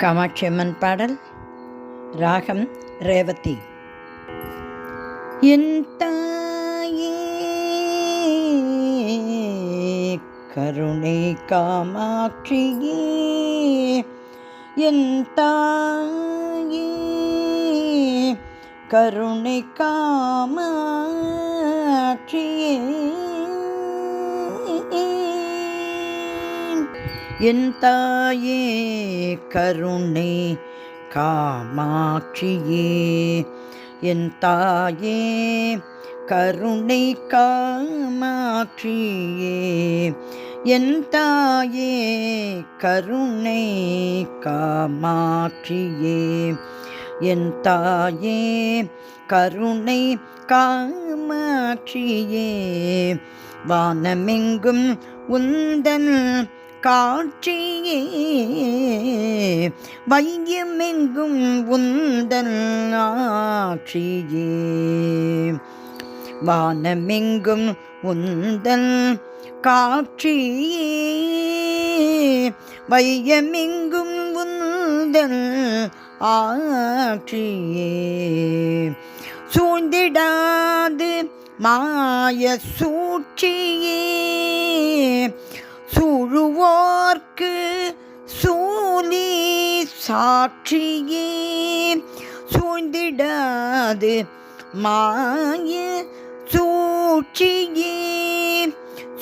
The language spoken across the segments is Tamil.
காமாட்சியம்மன் பாடல். ராகம் ரேவதி. என் தாயே கருணை காமாட்சியே, என் தாயே கருணை காமாட்சியே, என் தாயே கருணை காமாட்சியே, என் தாயே கருணை காமாட்சியே, என் தாயே கருணை காமாட்சியே, என் தாயே கருணை காமாட்சியே, வானமெங்கும் உந்தன் காட்சியே, வையமெங்கும் உந்தன் ஆட்சியே, வானமெங்கும் உந்தன் காட்சியே, வையமெங்கும் உந்தன் ஆட்சியே, சூழ்ந்திடாது மாய சூழ்ச்சியே, சூழுவோர்க்கு சூலி சாட்சியே, சூழ்ந்திடாது மாய சூழ்ச்சியே,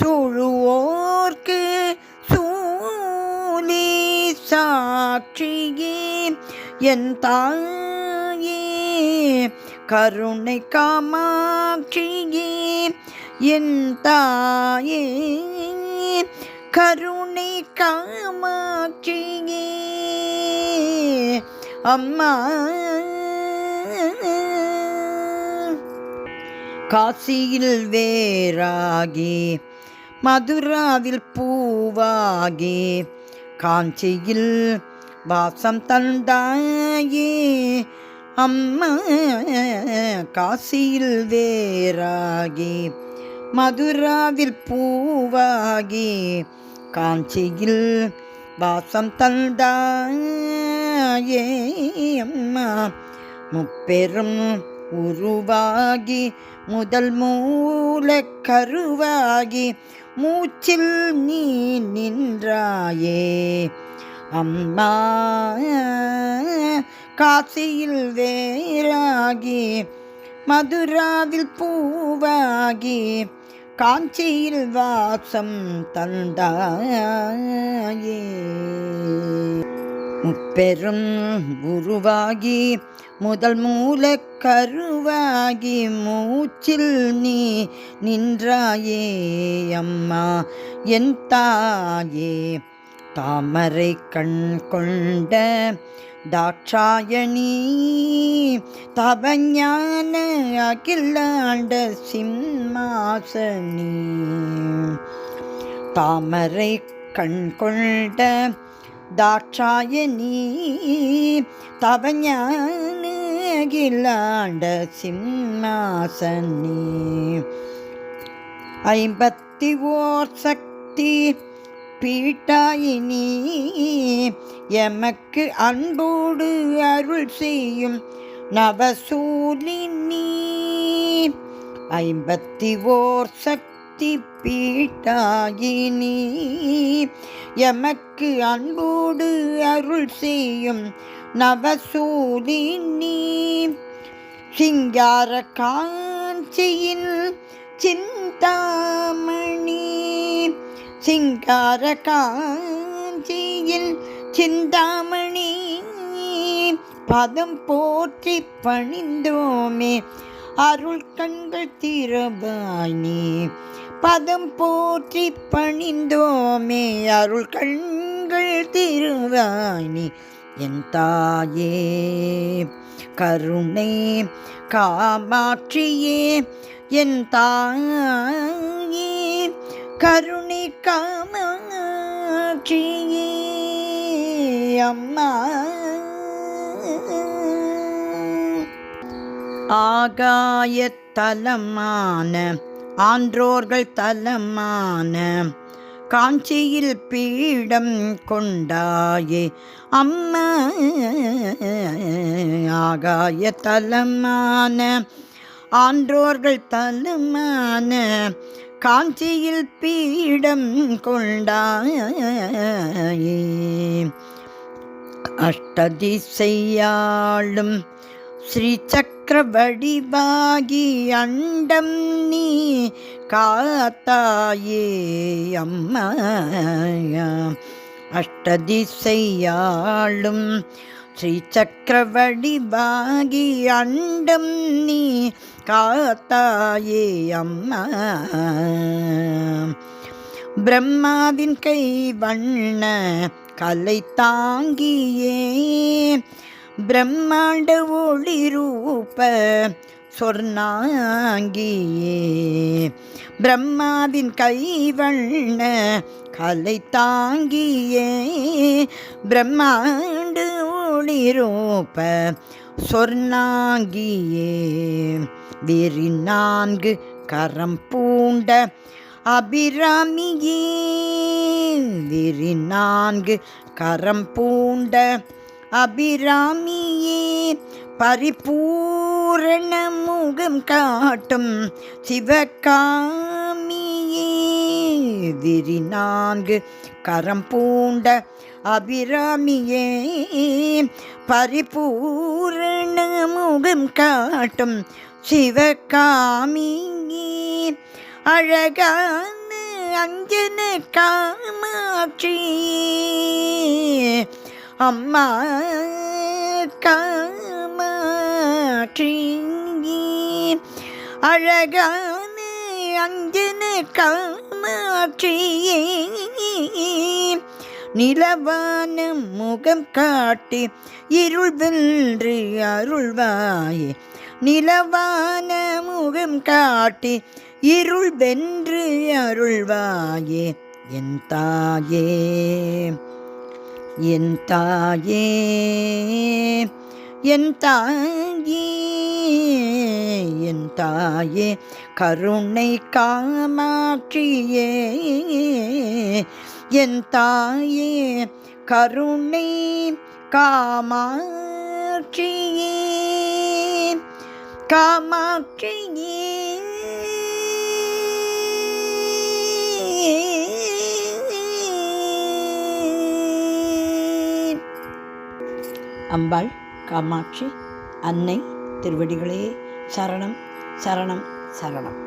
சூழுவோர்க்கு சூலி சாட்சியே, என் தாயே கருணை காமாட்சியே, என் தாயே கருணை காமாட்சியே, அம்மா. காசியில் வேராகி மதுராவில் பூவாகி காஞ்சியில் வாசம் தந்தாயே, அம்மா. காசியில் வேராகி மதுராவில் பூவாகி காஞ்சியில் வாசம் தந்தாயே, அம்மா. முப்பெரும் உருவாகி முதல் மூல கருவாகி மூச்சில் நீ நின்றாயே, அம்மா. காசியில் வேராகி மதுராவில் பூவாகி காஞ்சியில் வாசம் தந்தாயே, முப்பெரும் உருவாகி முதல் மூல கருவாகி மூச்சில் நீ நின்றாயே, அம்மா. என் தாயே தாமரை கண் கொண்ட தாட்சாயணி தவஞான அகிலாண்ட சிம்மாசனி, தாமரை கண் கொண்ட தாட்சாயணி தவஞான அகிலாண்ட சிம்மாசனி, 54 சக்தி பீட்டாயினி, எமக்கு அன்போடு அருள் செய்யும் நவசூலினி, 54 சக்தி பீட்டாயினி, எமக்கு அன்போடு அருள் செய்யும் நவசூலினி, சிங்கார காஞ்சியின் சிந்தாமணி, சிங்கார காஞ்சியின் சிந்தாமணி, பதம் போற்றி பணிந்தோமே அருள் கண்கள் திறவாணி, பதம் போற்றி பணிந்தோமே அருள் கண்கள் திறவாணி, என் தாயே கருணை காமாட்சியே, என் தாயே கருணை காமாட்சியே, அம்மா. ஆகாய தலமான ஆன்றோர்கள் தலமான காஞ்சியில் பீடம் கொண்டாயே அம்மா ஆகாய தலமான ஆன்றோர்கள் தலமான காஞ்சியில் பீடம் கொண்டாயே அஷ்டதிசையாளும் ஸ்ரீ சக்கர வடிவாகி அண்டம் நீ காத்தாயே அம்மா அஷ்டதிசையாளும் ஸ்ரீ சக்கர வடிவாகி அண்டம் நீ காத்தாயே அம்மா பிரம்மாவின் கை வண்ண கலை தாங்கியே பிரம்மாண்ட ஒளி ரூப சொர்ணாங்கியே பிரம்மாவின் கைவண்ண கலை தாங்கியே பிரம்மாண்ட ஒளி ரூப சொர்ணாங்கியே விரி 4 கரம் பூண்ட அபிராமியே விரி 4 கரம் பூண்ட அபிராமியே பரிபூரண முகம் காட்டும் சிவகாமியே விரி 4 கரம் பூண்ட அபிராமியே பரிபூரண முகம் காட்டும் சிவகாமியே அழகான அஞ்சன காமாட்சி அம்மா காமாட்சி அழகான அஞ்சன காமாட்சி நிலவான முகம் காட்டி இருள் வென்று அருள்வாயே நிலவான முகம் காட்டி இருள் வென்று அருள்வாயே என் தாயே என் தாயே என் தாயே என் தாயே கருணை காமாட்சியே என் தாயே கருணை காமாட்சியே காமாட்சியே அம்பாள் காமாட்சி அன்னை திருவடிகளே சரணம் சரணம் சரணம்.